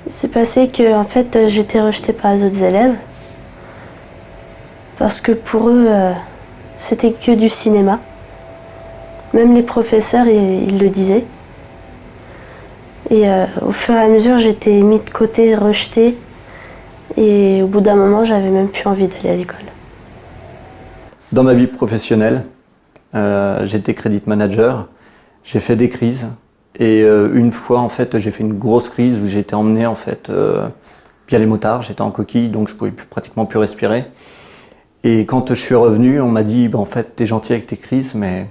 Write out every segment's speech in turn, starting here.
Il s'est passé que en fait, j'étais rejetée par les autres élèves parce que pour eux, c'était que du cinéma. Même les professeurs, ils le disaient. Et au fur et à mesure, j'étais mise de côté, rejetée. Et au bout d'un moment, j'avais même plus envie d'aller à l'école. Dans ma vie professionnelle, j'étais credit manager. J'ai fait des crises. Et une fois, en fait, j'ai fait une grosse crise où j'ai été emmené, en fait, via les motards. J'étais en coquille, donc je pouvais pratiquement plus respirer. Et quand je suis revenu, on m'a dit, en fait, t'es gentil avec tes crises, mais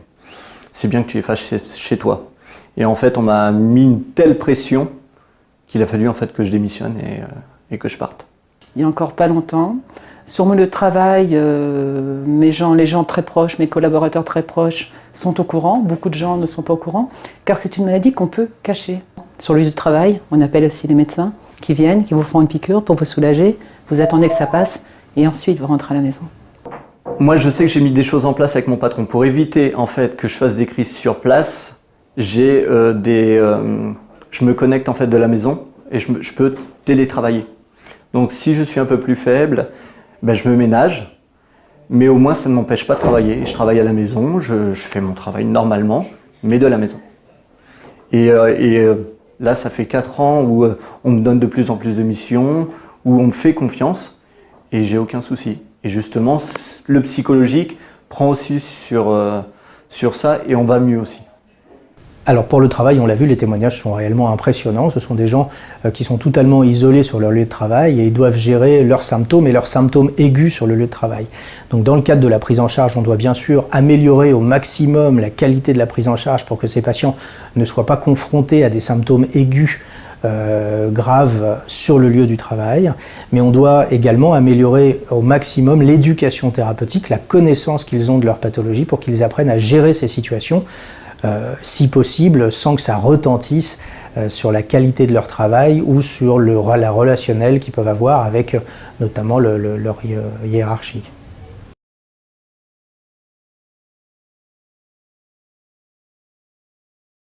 c'est bien que tu les fasses chez toi. Et en fait, on m'a mis une telle pression qu'il a fallu, en fait, que je démissionne et que je parte. Il n'y a encore pas longtemps, sur mon lieu de travail, les gens très proches, mes collaborateurs très proches sont au courant. Beaucoup de gens ne sont pas au courant, car c'est une maladie qu'on peut cacher. Sur le lieu de travail, on appelle aussi les médecins qui viennent, qui vous font une piqûre pour vous soulager. Vous attendez que ça passe et ensuite vous rentrez à la maison. Moi, je sais que j'ai mis des choses en place avec mon patron pour éviter, en fait, que je fasse des crises sur place. Je me connecte en fait de la maison et je peux télétravailler. Donc, si je suis un peu plus faible, je me ménage. Mais au moins, ça ne m'empêche pas de travailler. Je travaille à la maison, je fais mon travail normalement, mais de la maison. Et là, ça fait 4 ans où on me donne de plus en plus de missions, où on me fait confiance et j'ai aucun souci. Et justement, le psychologique prend aussi sur ça et on va mieux aussi. Alors pour le travail, on l'a vu, les témoignages sont réellement impressionnants. Ce sont des gens qui sont totalement isolés sur leur lieu de travail et ils doivent gérer leurs symptômes et leurs symptômes aigus sur le lieu de travail. Donc dans le cadre de la prise en charge, on doit bien sûr améliorer au maximum la qualité de la prise en charge pour que ces patients ne soient pas confrontés à des symptômes aigus graves sur le lieu du travail. Mais on doit également améliorer au maximum l'éducation thérapeutique, la connaissance qu'ils ont de leur pathologie pour qu'ils apprennent à gérer ces situations si possible, sans que ça retentisse sur la qualité de leur travail ou sur la relationnelle qu'ils peuvent avoir avec notamment leur hiérarchie.